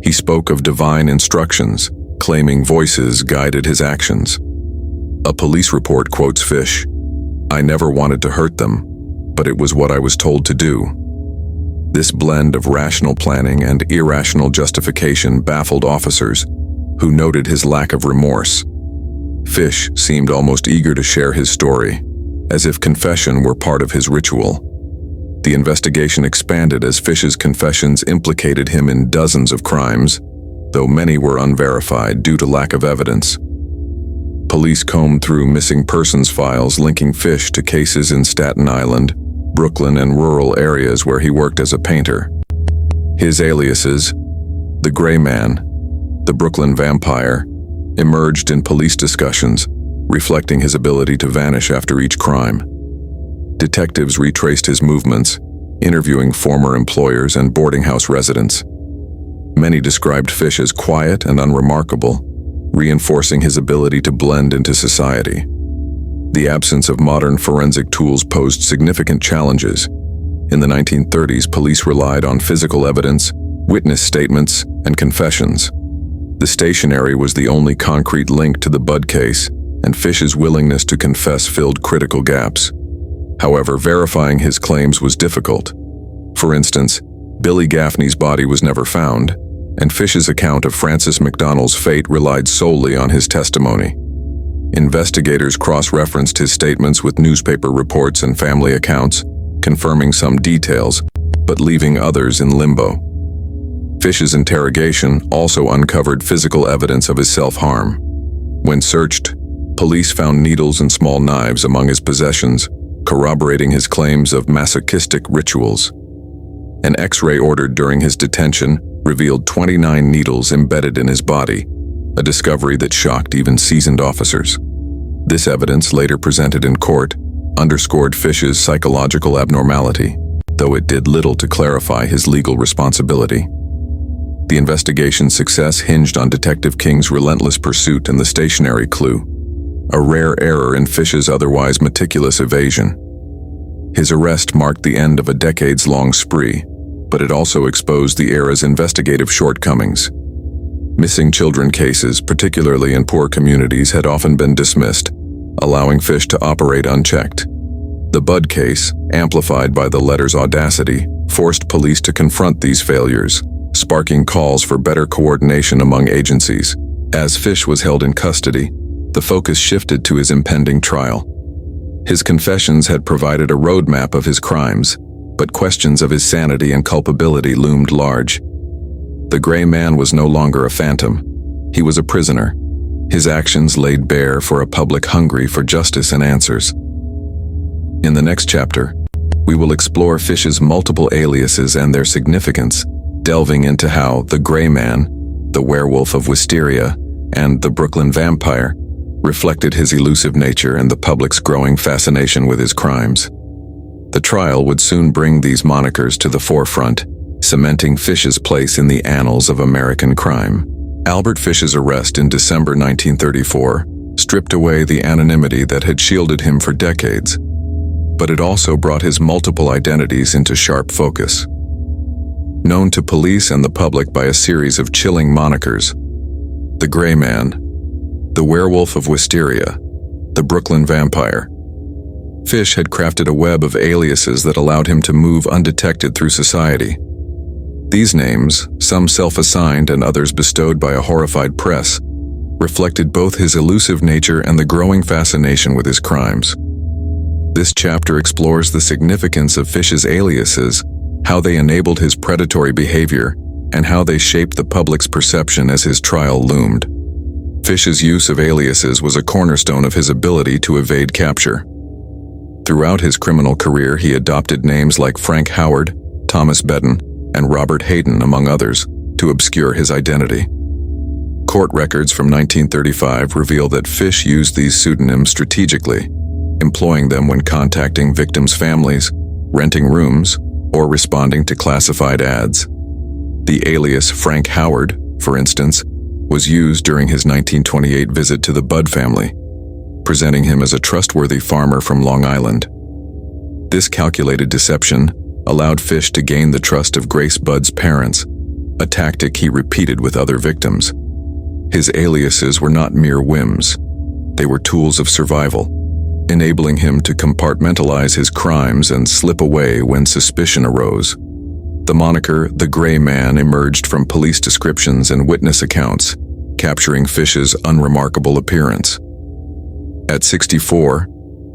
He spoke of divine instructions, claiming voices guided his actions. A police report quotes Fish, "I never wanted to hurt them, but it was what I was told to do." This blend of rational planning and irrational justification baffled officers, who noted his lack of remorse. Fish seemed almost eager to share his story, as if confession were part of his ritual. The investigation expanded as Fish's confessions implicated him in dozens of crimes, though many were unverified due to lack of evidence. Police combed through missing persons files linking Fish to cases in Staten Island, Brooklyn, and rural areas where he worked as a painter. His aliases, the Gray Man, the Brooklyn Vampire, emerged in police discussions, reflecting his ability to vanish after each crime. Detectives retraced his movements, interviewing former employers and boarding house residents. Many described Fish as quiet and unremarkable, reinforcing his ability to blend into society. The absence of modern forensic tools posed significant challenges. In the 1930s, police relied on physical evidence, witness statements, and confessions. The stationery was the only concrete link to the Budd case, and Fish's willingness to confess filled critical gaps. However, verifying his claims was difficult. For instance, Billy Gaffney's body was never found, and Fish's account of Frances McDonnell's fate relied solely on his testimony. Investigators cross-referenced his statements with newspaper reports and family accounts, confirming some details, but leaving others in limbo. Fish's interrogation also uncovered physical evidence of his self-harm. When searched, police found needles and small knives among his possessions, corroborating his claims of masochistic rituals. An X-ray ordered during his detention revealed 29 needles embedded in his body, a discovery that shocked even seasoned officers. This evidence, later presented in court, underscored Fish's psychological abnormality, though it did little to clarify his legal responsibility. The investigation's success hinged on Detective King's relentless pursuit and the stationery clue, a rare error in Fish's otherwise meticulous evasion. His arrest marked the end of a decades-long spree, but it also exposed the era's investigative shortcomings. Missing children cases, particularly in poor communities, had often been dismissed, allowing Fish to operate unchecked. The Budd case, amplified by the letter's audacity, forced police to confront these failures, sparking calls for better coordination among agencies. As Fish was held in custody, the focus shifted to his impending trial. His confessions had provided a roadmap of his crimes, but questions of his sanity and culpability loomed large. The gray man was no longer a phantom. He was a prisoner. His actions laid bare for a public hungry for justice and answers. In the next chapter, we will explore Fish's multiple aliases and their significance, delving into how the Gray Man, the Werewolf of Wisteria, and the Brooklyn Vampire reflected his elusive nature and the public's growing fascination with his crimes. The trial would soon bring these monikers to the forefront, cementing Fish's place in the annals of American crime. Albert Fish's arrest in December 1934 stripped away the anonymity that had shielded him for decades, but it also brought his multiple identities into sharp focus. Known to police and the public by a series of chilling monikers, the Gray Man, the Werewolf of Wisteria, the Brooklyn Vampire, Fish had crafted a web of aliases that allowed him to move undetected through society. These names, some self-assigned and others bestowed by a horrified press, reflected both his elusive nature and the growing fascination with his crimes. This chapter explores the significance of Fish's aliases, how they enabled his predatory behavior, and how they shaped the public's perception as his trial loomed. Fish's use of aliases was a cornerstone of his ability to evade capture. Throughout his criminal career, he adopted names like Frank Howard, Thomas Bedden, and Robert Hayden, among others, to obscure his identity. Court records from 1935 reveal that Fish used these pseudonyms strategically, employing them when contacting victims' families, renting rooms, or responding to classified ads. The alias Frank Howard, for instance, was used during his 1928 visit to the Budd family, presenting him as a trustworthy farmer from Long Island. This calculated deception allowed Fish to gain the trust of Grace Budd's parents, a tactic he repeated with other victims. His aliases were not mere whims. They were tools of survival, enabling him to compartmentalize his crimes and slip away when suspicion arose. The moniker The Gray Man emerged from police descriptions and witness accounts, capturing Fish's unremarkable appearance. At 64,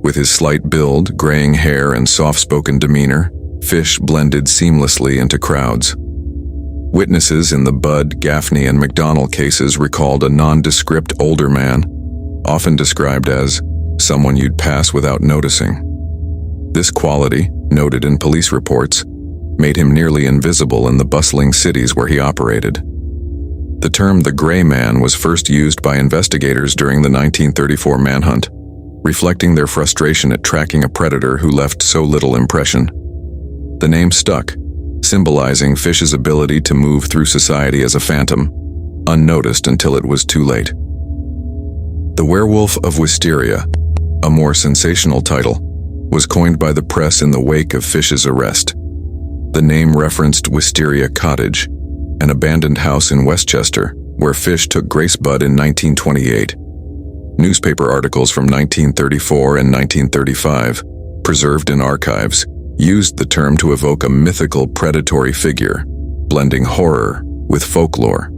with his slight build, graying hair, and soft-spoken demeanor, Fish blended seamlessly into crowds. Witnesses in the Budd, Gaffney, and McDonnell cases recalled a nondescript older man, often described as someone you'd pass without noticing. This quality, noted in police reports, made him nearly invisible in the bustling cities where he operated. The term the Gray Man was first used by investigators during the 1934 manhunt, reflecting their frustration at tracking a predator who left so little impression. The name stuck, symbolizing Fish's ability to move through society as a phantom, unnoticed until it was too late. The Werewolf of Wisteria, a more sensational title, was coined by the press in the wake of Fish's arrest. The name referenced Wisteria Cottage, an abandoned house in Westchester, where Fish took Grace Budd in 1928. Newspaper articles from 1934 and 1935, preserved in archives, used the term to evoke a mythical predatory figure, blending horror with folklore.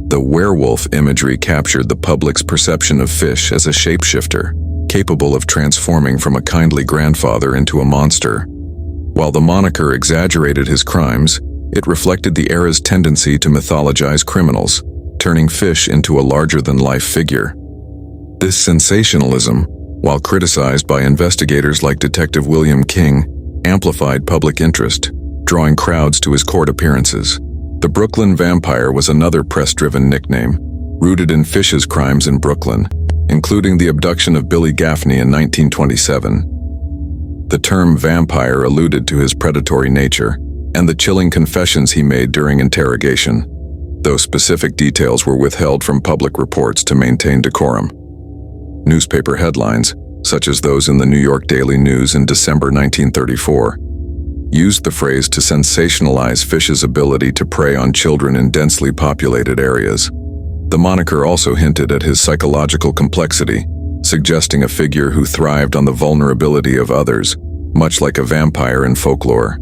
The werewolf imagery captured the public's perception of Fish as a shapeshifter, capable of transforming from a kindly grandfather into a monster. While the moniker exaggerated his crimes, it reflected the era's tendency to mythologize criminals, turning Fish into a larger-than-life figure. This sensationalism, while criticized by investigators like Detective William King, amplified public interest, drawing crowds to his court appearances. The Brooklyn Vampire was another press-driven nickname, rooted in Fish's crimes in Brooklyn, including the abduction of Billy Gaffney in 1927. The term vampire alluded to his predatory nature and the chilling confessions he made during interrogation, though specific details were withheld from public reports to maintain decorum. Newspaper headlines, such as those in the New York Daily News in December 1934, used the phrase to sensationalize Fish's ability to prey on children in densely populated areas. The moniker also hinted at his psychological complexity, suggesting a figure who thrived on the vulnerability of others, much like a vampire in folklore.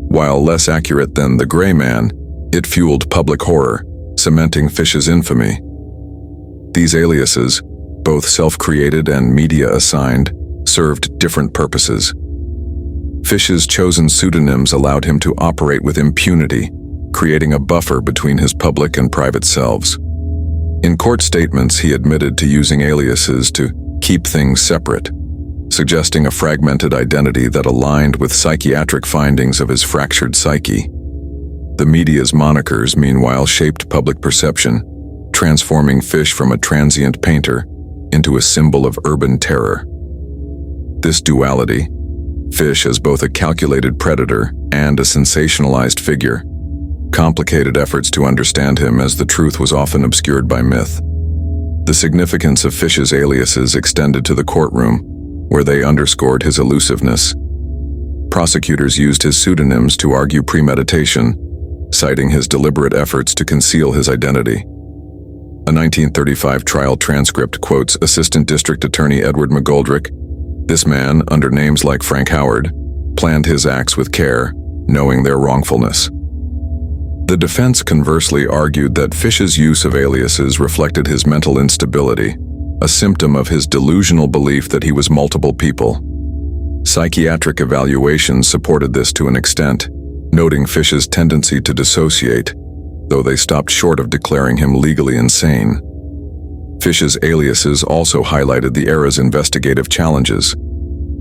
While less accurate than the Gray Man, it fueled public horror, cementing Fish's infamy. These aliases, both self-created and media-assigned, served different purposes. Fish's chosen pseudonyms allowed him to operate with impunity, creating a buffer between his public and private selves. In court statements, he admitted to using aliases to keep things separate, suggesting a fragmented identity that aligned with psychiatric findings of his fractured psyche. The media's monikers, meanwhile, shaped public perception, transforming Fish from a transient painter into a symbol of urban terror. This duality, Fish as both a calculated predator and a sensationalized figure, complicated efforts to understand him as the truth was often obscured by myth. The significance of Fish's aliases extended to the courtroom, where they underscored his elusiveness. Prosecutors used his pseudonyms to argue premeditation, citing his deliberate efforts to conceal his identity. A 1935 trial transcript quotes Assistant District Attorney Edward McGoldrick. This man, under names like Frank Howard, planned his acts with care, knowing their wrongfulness. The defense conversely argued that Fish's use of aliases reflected his mental instability, a symptom of his delusional belief that he was multiple people. Psychiatric evaluations supported this to an extent, noting Fish's tendency to dissociate, though they stopped short of declaring him legally insane. Fish's aliases also highlighted the era's investigative challenges.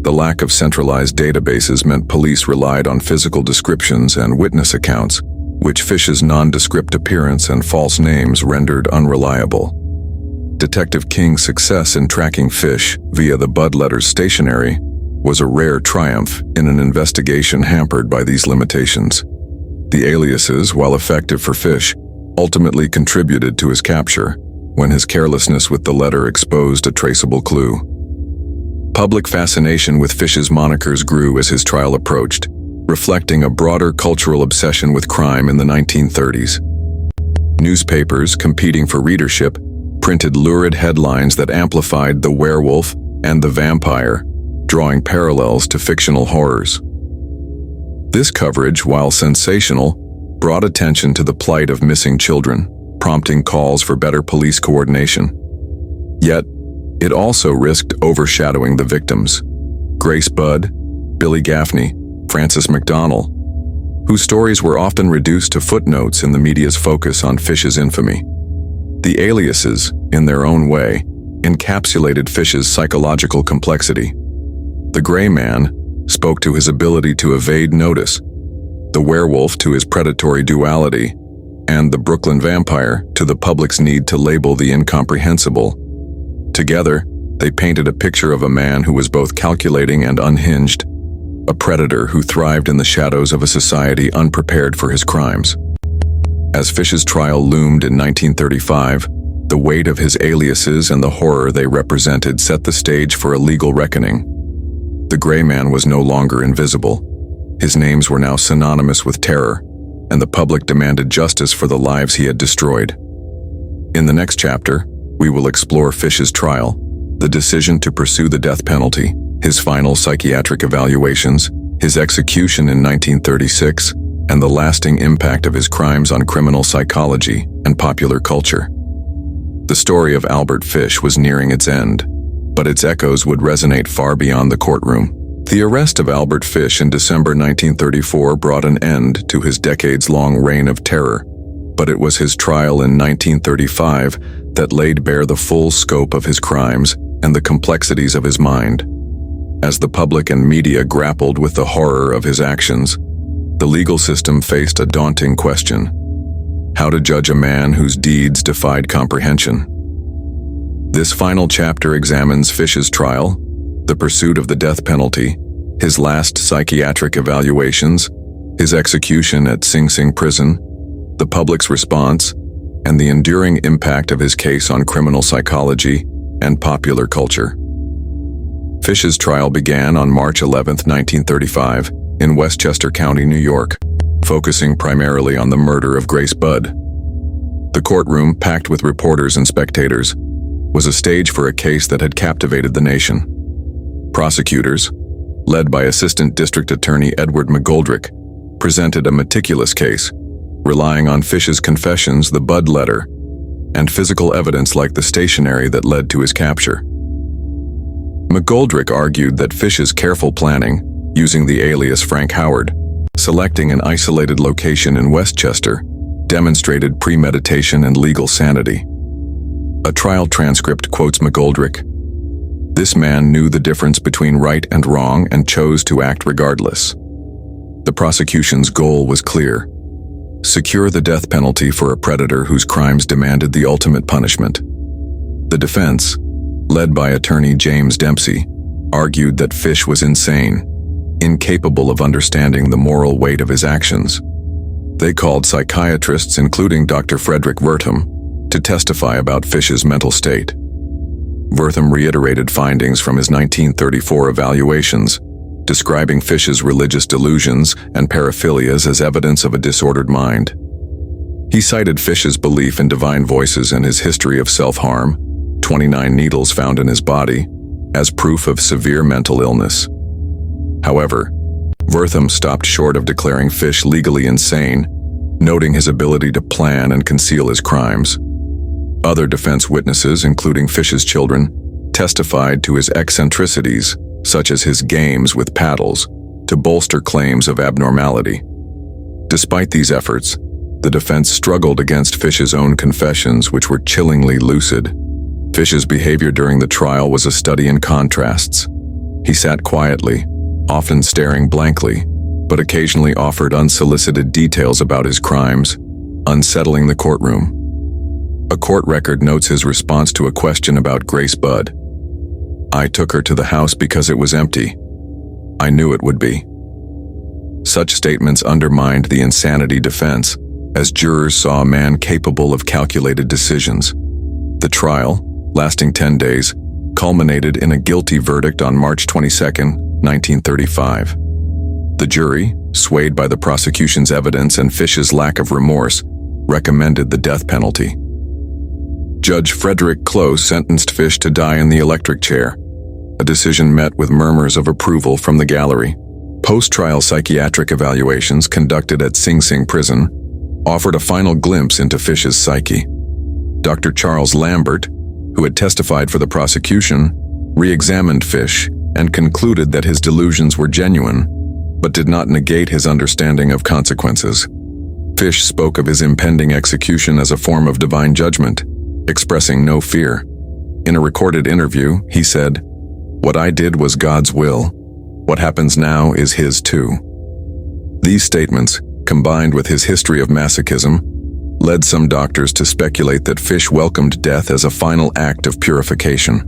The lack of centralized databases meant police relied on physical descriptions and witness accounts, which Fish's nondescript appearance and false names rendered unreliable. Detective King's success in tracking Fish via the Bud Letters stationery was a rare triumph in an investigation hampered by these limitations. The aliases, while effective for Fish, ultimately contributed to his capture when his carelessness with the letter exposed a traceable clue. Public fascination with Fish's monikers grew as his trial approached, reflecting a broader cultural obsession with crime in the 1930s. Newspapers, competing for readership, printed lurid headlines that amplified the werewolf and the vampire, drawing parallels to fictional horrors. This coverage, while sensational, brought attention to the plight of missing children, prompting calls for better police coordination. Yet, it also risked overshadowing the victims: Grace Budd, Billy Gaffney, Francis McDonnell, whose stories were often reduced to footnotes in the media's focus on Fish's infamy. The aliases, in their own way, encapsulated Fish's psychological complexity. The Gray Man spoke to his ability to evade notice, the werewolf to his predatory duality, and the Brooklyn Vampire to the public's need to label the incomprehensible. Together, they painted a picture of a man who was both calculating and unhinged, a predator who thrived in the shadows of a society unprepared for his crimes. As Fish's trial loomed in 1935, the weight of his aliases and the horror they represented set the stage for a legal reckoning. The Gray Man was no longer invisible. His names were now synonymous with terror, and the public demanded justice for the lives he had destroyed. In the next chapter, we will explore Fish's trial, the decision to pursue the death penalty, his final psychiatric evaluations, his execution in 1936, and the lasting impact of his crimes on criminal psychology and popular culture. The story of Albert Fish was nearing its end, but its echoes would resonate far beyond the courtroom. The arrest of Albert Fish in December 1934 brought an end to his decades-long reign of terror, but it was his trial in 1935 that laid bare the full scope of his crimes and the complexities of his mind. As the public and media grappled with the horror of his actions, the legal system faced a daunting question: how to judge a man whose deeds defied comprehension. This final chapter examines Fish's trial, the pursuit of the death penalty, his last psychiatric evaluations, his execution at Sing Sing prison, the public's response, and the enduring impact of his case on criminal psychology and popular culture. Fish's trial began on March 11, 1935, in Westchester County, New York, focusing primarily on the murder of Grace Budd. The courtroom, packed with reporters and spectators, was a stage for a case that had captivated the nation. Prosecutors, led by Assistant District Attorney Edward McGoldrick, presented a meticulous case, relying on Fish's confessions, the Budd letter, and physical evidence like the stationery that led to his capture. McGoldrick argued that Fish's careful planning, using the alias Frank Howard. Selecting an isolated location in Westchester demonstrated premeditation and legal sanity. A trial transcript quotes McGoldrick, "This man knew the difference between right and wrong and chose to act regardless." The prosecution's goal was clear: secure the death penalty for a predator whose crimes demanded the ultimate punishment. The defense, led by attorney James Dempsey, argued that Fish was insane, incapable of understanding the moral weight of his actions. They called psychiatrists, including Dr. Frederick Wertham, to testify about Fish's mental state. Wertham reiterated findings from his 1934 evaluations, describing Fish's religious delusions and paraphilias as evidence of a disordered mind. He cited Fish's belief in divine voices and his history of self-harm, 29 needles found in his body, as proof of severe mental illness. However, Wertham stopped short of declaring Fish legally insane, noting his ability to plan and conceal his crimes. Other defense witnesses, including Fish's children, testified to his eccentricities, such as his games with paddles, to bolster claims of abnormality. Despite these efforts, the defense struggled against Fish's own confessions, which were chillingly lucid. Fish's behavior during the trial was a study in contrasts. He sat quietly, often staring blankly, but occasionally offered unsolicited details about his crimes, unsettling the courtroom. A court record notes his response to a question about Grace Budd. "I took her to the house because it was empty. I knew it would be." Such statements undermined the insanity defense, as jurors saw a man capable of calculated decisions. The trial, lasting 10 days, culminated in a guilty verdict on March 22, 1935. The jury, swayed by the prosecution's evidence and Fish's lack of remorse, recommended the death penalty. Judge Frederick Close sentenced Fish to die in the electric chair, a decision met with murmurs of approval from the gallery. Post-trial psychiatric evaluations conducted at Sing Sing prison offered a final glimpse into Fish's psyche. Dr. Charles Lambert, who had testified for the prosecution, re-examined Fish and concluded that his delusions were genuine, but did not negate his understanding of consequences. Fish spoke of his impending execution as a form of divine judgment, expressing no fear. In a recorded interview, he said, "What I did was God's will. What happens now is His too." These statements, combined with his history of masochism, led some doctors to speculate that Fish welcomed death as a final act of purification.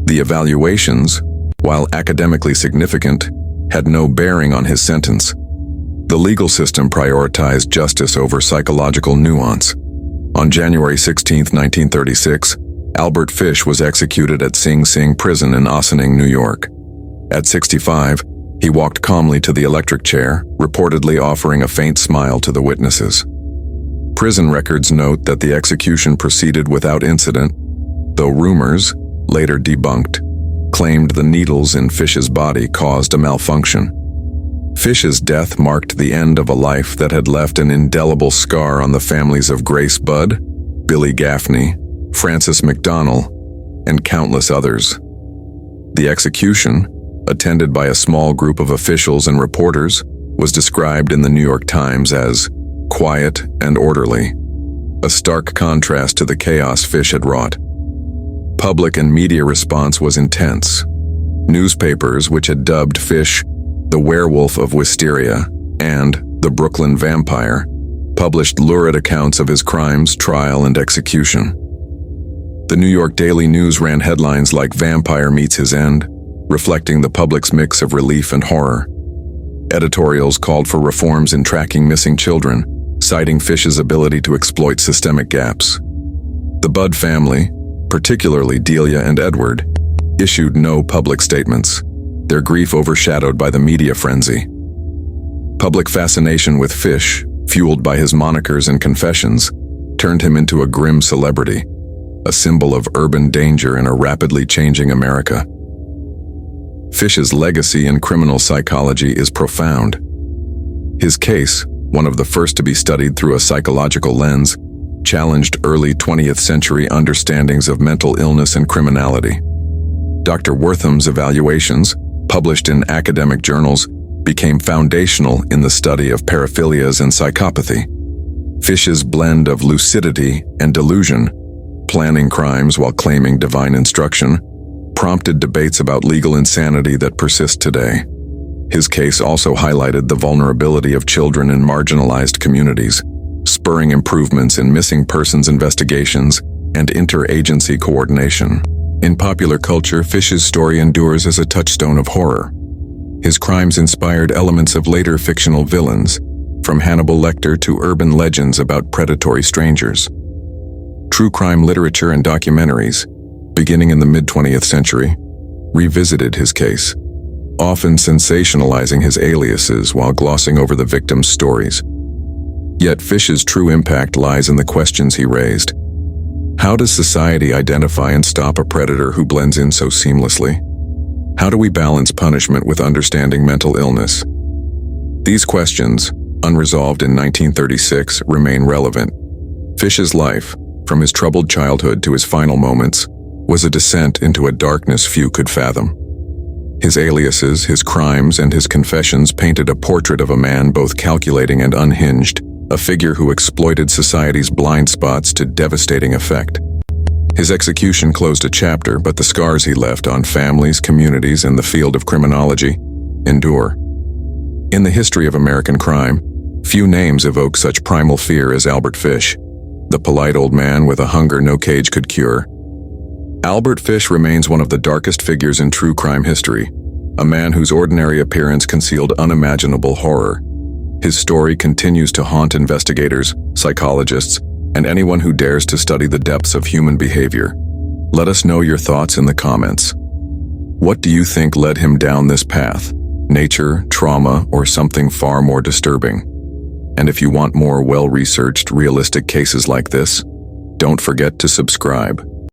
The evaluations, while academically significant, had no bearing on his sentence. The legal system prioritized justice over psychological nuance. On January 16, 1936, Albert Fish was executed at Sing Sing prison in Ossining, New York. At 65, he walked calmly to the electric chair, reportedly offering a faint smile to the witnesses. Prison records note that the execution proceeded without incident, though rumors, later debunked, claimed the needles in Fish's body caused a malfunction. Fish's death marked the end of a life that had left an indelible scar on the families of Grace Budd, Billy Gaffney, Francis McDonnell, and countless others. The execution, attended by a small group of officials and reporters, was described in the New York Times as quiet and orderly, a stark contrast to the chaos Fish had wrought. Public and media response was intense. Newspapers, which had dubbed Fish the Werewolf of Wisteria and the Brooklyn Vampire, published lurid accounts of his crimes, trial, and execution. The New York Daily News ran headlines like "Vampire Meets His End," reflecting the public's mix of relief and horror. Editorials called for reforms in tracking missing children, citing Fish's ability to exploit systemic gaps. The Budd family, particularly Delia and Edward, issued no public statements, their grief overshadowed by the media frenzy. Public fascination with Fish, fueled by his monikers and confessions, turned him into a grim celebrity, a symbol of urban danger in a rapidly changing America. Fish's legacy in criminal psychology is profound. His case, one of the first to be studied through a psychological lens, challenged early 20th century understandings of mental illness and criminality. Dr. Wertham's evaluations, published in academic journals, became foundational in the study of paraphilias and psychopathy. Fish's blend of lucidity and delusion, planning crimes while claiming divine instruction, prompted debates about legal insanity that persist today. His case also highlighted the vulnerability of children in marginalized communities, spurring improvements in missing persons investigations and interagency coordination. In popular culture, Fish's story endures as a touchstone of horror. His crimes inspired elements of later fictional villains, from Hannibal Lecter to urban legends about predatory strangers. True crime literature and documentaries, beginning in the mid-20th century, revisited his case, often sensationalizing his aliases while glossing over the victims' stories. Yet Fish's true impact lies in the questions he raised. How does society identify and stop a predator who blends in so seamlessly? How do we balance punishment with understanding mental illness? These questions, unresolved in 1936, remain relevant. Fish's life, from his troubled childhood to his final moments, was a descent into a darkness few could fathom. His aliases, his crimes, and his confessions painted a portrait of a man both calculating and unhinged, a figure who exploited society's blind spots to devastating effect. His execution closed a chapter, but the scars he left on families, communities, and the field of criminology endure. In the history of American crime, few names evoke such primal fear as Albert Fish, the polite old man with a hunger no cage could cure. Albert Fish remains one of the darkest figures in true crime history, a man whose ordinary appearance concealed unimaginable horror. His story continues to haunt investigators, psychologists, and anyone who dares to study the depths of human behavior. Let us know your thoughts in the comments. What do you think led him down this path? Nature, trauma, or something far more disturbing? And if you want more well-researched, realistic cases like this, don't forget to subscribe.